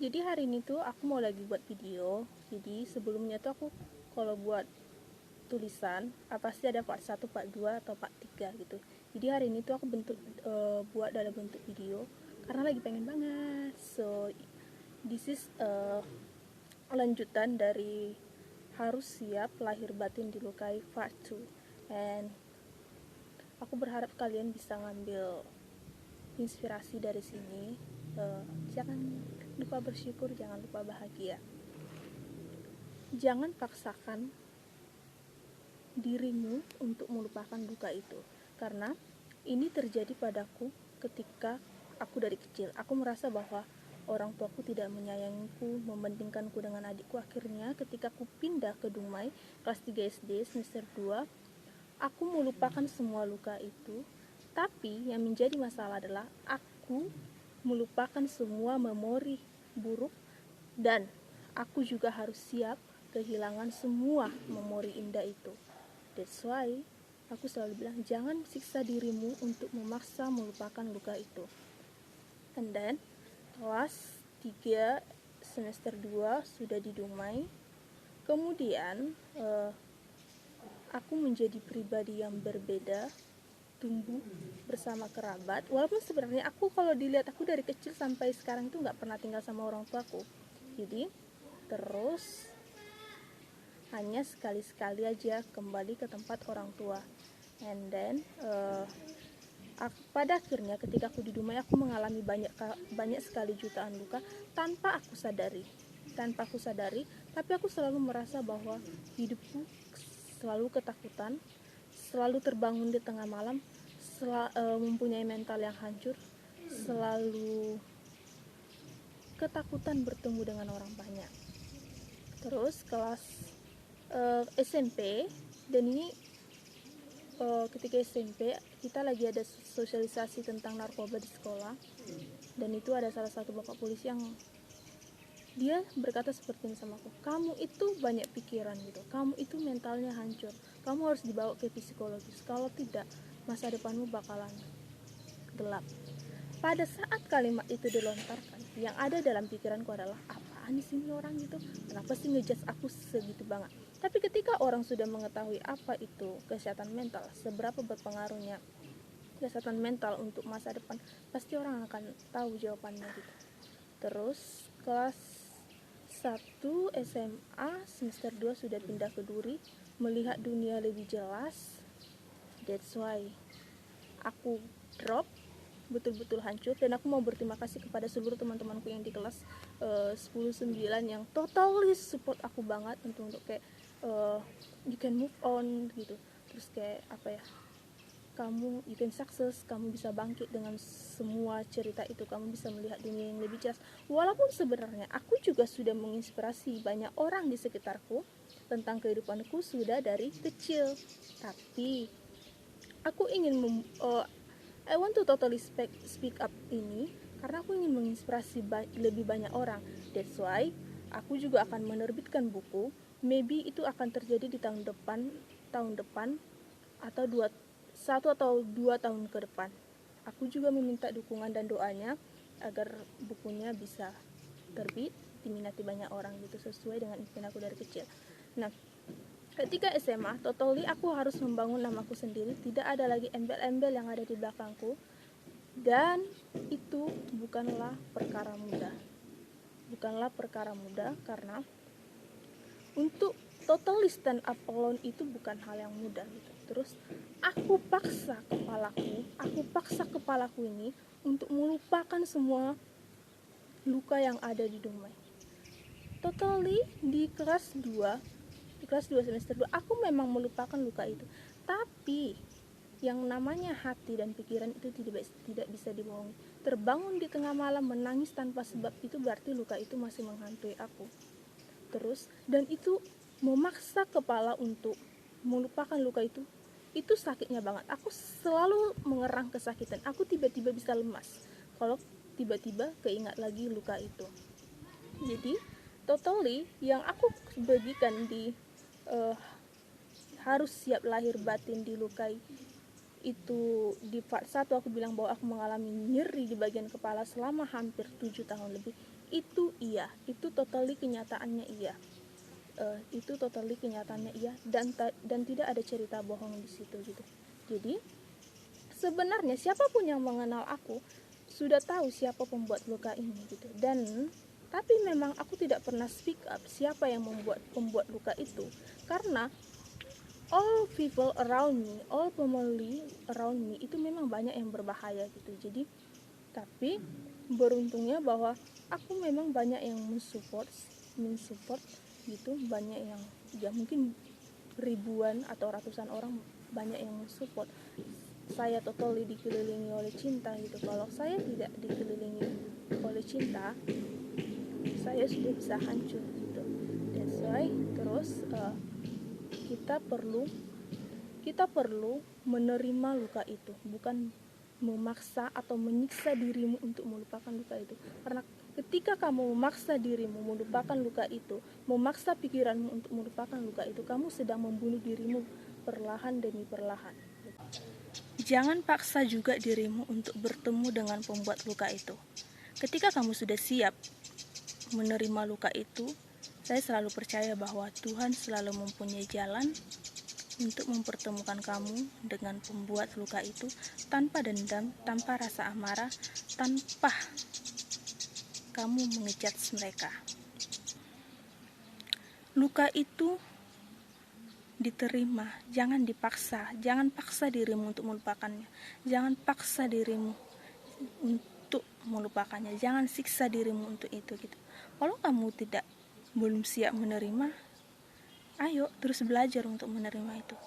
Jadi hari ini tuh aku mau lagi buat video. Jadi sebelumnya tuh aku kalau buat tulisan pasti ada part 1, part 2 atau part 3 gitu. Jadi hari ini tuh aku buat dalam bentuk video karena lagi pengen banget. So this is lanjutan dari harus siap lahir batin dilukai part 2. And aku berharap kalian bisa ngambil inspirasi dari sini. Jangan lupa bersyukur, jangan lupa bahagia. Jangan paksakan dirimu untuk melupakan duka itu, karena ini terjadi padaku ketika aku dari kecil. Aku merasa bahwa orang tuaku tidak menyayangiku, membandingkanku dengan adikku. Akhirnya ketika aku pindah ke Dumai kelas 3 SD semester 2, aku melupakan semua luka itu. Tapi yang menjadi masalah adalah aku melupakan semua memori buruk, dan aku juga harus siap kehilangan semua memori indah itu. That's why aku selalu bilang, jangan siksa dirimu untuk memaksa melupakan luka itu. And then kelas 3 semester 2 sudah di Dumai. Kemudian aku menjadi pribadi yang berbeda, tumbuh bersama kerabat. Walaupun sebenarnya aku kalau dilihat aku dari kecil sampai sekarang itu nggak pernah tinggal sama orang tuaku. Jadi terus hanya sekali-sekali aja kembali ke tempat orang tua. And then pada akhirnya ketika aku di Dumai, aku mengalami banyak sekali jutaan luka tanpa aku sadari. Tapi aku selalu merasa bahwa hidupku selalu ketakutan, selalu terbangun di tengah malam, mempunyai mental yang hancur, selalu ketakutan bertemu dengan orang banyak. Terus kelas SMP, dan ini ketika SMP kita lagi ada sosialisasi tentang narkoba di sekolah, dan itu ada salah satu bapak polisi yang dia berkata seperti ini sama aku, kamu itu banyak pikiran gitu, kamu itu mentalnya hancur, kamu harus dibawa ke psikologis, kalau tidak masa depanmu bakalan gelap. Pada saat kalimat itu dilontarkan, yang ada dalam pikiranku adalah, apaan di sini orang gitu, kenapa sih ngejudge aku segitu banget. Tapi ketika orang sudah mengetahui apa itu kesehatan mental, seberapa berpengaruhnya kesehatan mental untuk masa depan, pasti orang akan tahu jawabannya gitu. Terus kelas 1 SMA semester 2 sudah pindah ke Duri, melihat dunia lebih jelas. That's why aku drop, betul-betul hancur. Dan aku mau berterima kasih kepada seluruh teman-temanku yang di kelas 10-9 yang totally support aku banget untuk kayak you can move on gitu. Terus kayak apa ya, kamu you can success, kamu bisa bangkit dengan semua cerita itu, kamu bisa melihat dunia yang lebih jelas. Walaupun sebenarnya aku juga sudah menginspirasi banyak orang di sekitarku tentang kehidupanku sudah dari kecil, tapi aku ingin I want to totally speak up ini karena aku ingin menginspirasi lebih banyak orang. That's why aku juga akan menerbitkan buku. Maybe itu akan terjadi di tahun depan atau 1 atau 2 tahun ke depan. Aku juga meminta dukungan dan doanya agar bukunya bisa terbit, diminati banyak orang gitu, sesuai dengan impian aku dari kecil. Nah, ketika SMA, totally aku harus membangun namaku sendiri, tidak ada lagi embel-embel yang ada di belakangku, dan itu bukanlah perkara mudah karena untuk totally stand up alone itu bukan hal yang mudah gitu. Terus aku paksa kepalaku ini untuk melupakan semua luka yang ada di Dumai. Totally di kelas 2 semester 2 aku memang melupakan luka itu, tapi yang namanya hati dan pikiran itu tidak bisa dibohongi. Terbangun di tengah malam menangis tanpa sebab, itu berarti luka itu masih menghantui aku. Terus, dan itu memaksa kepala untuk melupakan luka itu sakitnya banget. Aku selalu mengerang kesakitan. Aku tiba-tiba bisa lemas kalau tiba-tiba keingat lagi luka itu. Jadi totally yang aku bagikan di harus siap lahir batin dilukai itu, di part 1 aku bilang bahwa aku mengalami nyeri di bagian kepala selama hampir 7 tahun lebih. Itu iya, itu totally kenyataannya iya. Itu totally kenyataannya iya, dan tidak ada cerita bohong di situ gitu. Jadi sebenarnya siapapun yang mengenal aku sudah tahu siapa pembuat luka ini gitu. Dan tapi memang aku tidak pernah speak up siapa yang pembuat luka itu, karena all people around me, all family around me itu memang banyak yang berbahaya gitu. Jadi tapi beruntungnya bahwa aku memang banyak yang mensupport gitu, banyak yang ya mungkin ribuan atau ratusan orang banyak yang mensupport. Saya totally dikelilingi oleh cinta gitu. Kalau saya tidak dikelilingi oleh cinta, saya sudah bisa hancur gitu. That's why terus kita perlu menerima luka itu, bukan memaksa atau menyiksa dirimu untuk melupakan luka itu. Karena ketika kamu memaksa dirimu melupakan luka itu, memaksa pikiranmu untuk melupakan luka itu, kamu sedang membunuh dirimu perlahan demi perlahan. Jangan paksa juga dirimu untuk bertemu dengan pembuat luka itu. Ketika kamu sudah siap menerima luka itu, saya selalu percaya bahwa Tuhan selalu mempunyai jalan untuk mempertemukan kamu dengan pembuat luka itu, tanpa dendam, tanpa rasa amarah, tanpa kamu mengejudge mereka. Luka itu diterima, jangan dipaksa. Jangan paksa dirimu untuk melupakannya. Jangan paksa dirimu untuk melupakannya. Jangan siksa dirimu untuk itu gitu. Kalau kamu belum siap menerima, ayo terus belajar untuk menerima itu.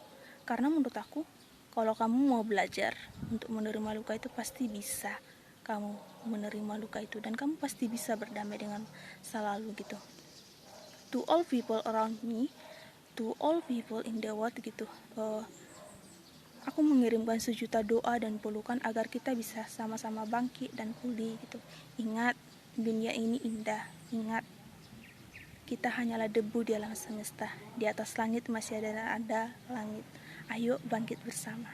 Karena menurut aku, kalau kamu mau belajar untuk menerima luka itu, pasti bisa kamu menerima luka itu, dan kamu pasti bisa berdamai dengan masa lalu gitu. To all people around me, to all people in the world gitu, aku mengirimkan sejuta doa dan pelukan agar kita bisa sama-sama bangkit dan pulih gitu. Ingat, dunia ini indah. Ingat, kita hanyalah debu di alam semesta. Di atas langit masih ada langit. Ayo bangkit bersama.